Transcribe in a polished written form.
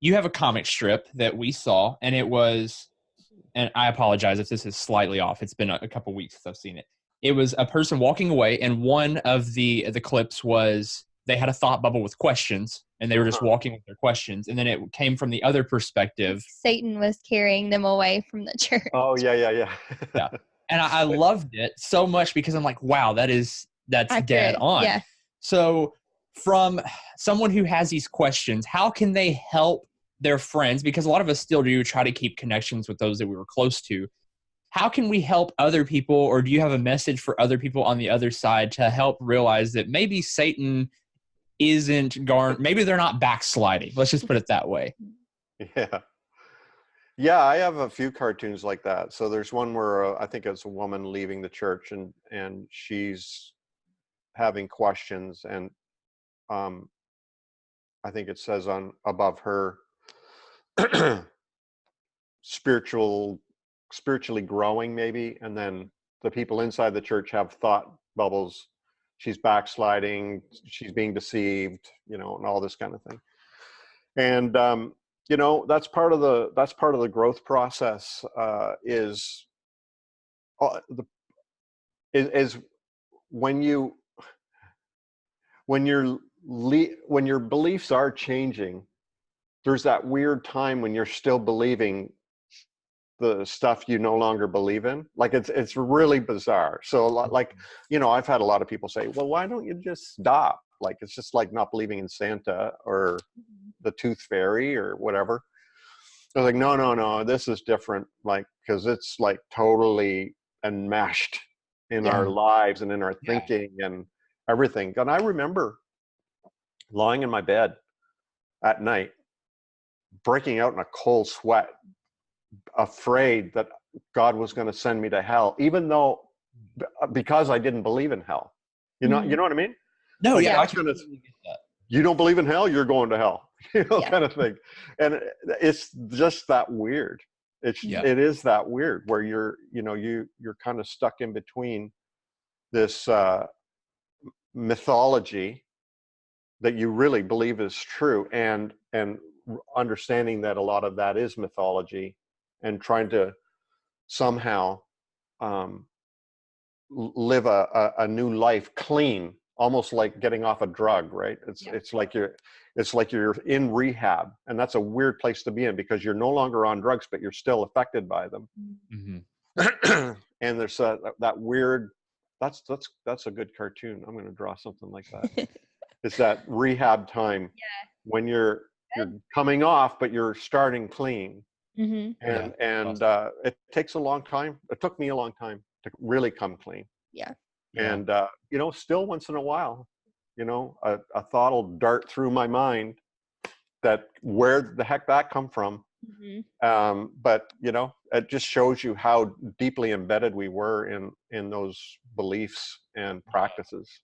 you have a comic strip that we saw, and it was, and I apologize if this is slightly off. It's been a couple weeks since I've seen it. It was a person walking away, and one of the clips was they had a thought bubble with questions, and they were just walking with their questions. And then it came from the other perspective. Satan was carrying them away from the church. Oh, yeah. Yeah. And I loved it so much because I'm like, wow, that's Accurate. dead on. Yeah. So from someone who has these questions, how can they help their friends? Because a lot of us still do try to keep connections with those that we were close to. How can we help other people, or do you have a message for other people on the other side to help realize that maybe Satan isn't maybe they're not backsliding. Let's just put it that way. Yeah, I have a few cartoons like that. So there's one where I think it's a woman leaving the church, and she's having questions, and I think it says on above her spiritually growing maybe, and then the people inside the church have thought bubbles. She's backsliding, she's being deceived, and all this kind of thing. And that's part of the growth process. Is when your beliefs are changing, there's that weird time when you're still believing the stuff you no longer believe in. Like it's really bizarre. So like, I've had a lot of people say, well, why don't you just stop? Like, it's just like not believing in Santa or the tooth fairy or whatever. I was like, no, this is different. Like, cause it's like totally enmeshed in our lives and in our thinking and everything. And I remember lying in my bed at night, breaking out in a cold sweat, afraid that God was going to send me to hell, even though, because I didn't believe in hell. You know what I mean? No, like, yeah, you don't believe in hell, you're going to hell, kind of thing. And it's just that weird. It is that weird where you're kind of stuck in between this mythology that you really believe is true, and understanding that a lot of that is mythology, and trying to somehow live a new life clean, almost like getting off a drug, right? It's like you're in rehab, and that's a weird place to be in, because you're no longer on drugs, but you're still affected by them. Mm-hmm. And there's that weird. That's a good cartoon. I'm going to draw something like that. It's that rehab time when you're coming off, but you're starting clean. Mm-hmm. And it takes a long time. It took me a long time to really come clean. Yeah. And still once in a while, a thought will dart through my mind that where the heck that come from. Mm-hmm. But it just shows you how deeply embedded we were in those beliefs and practices.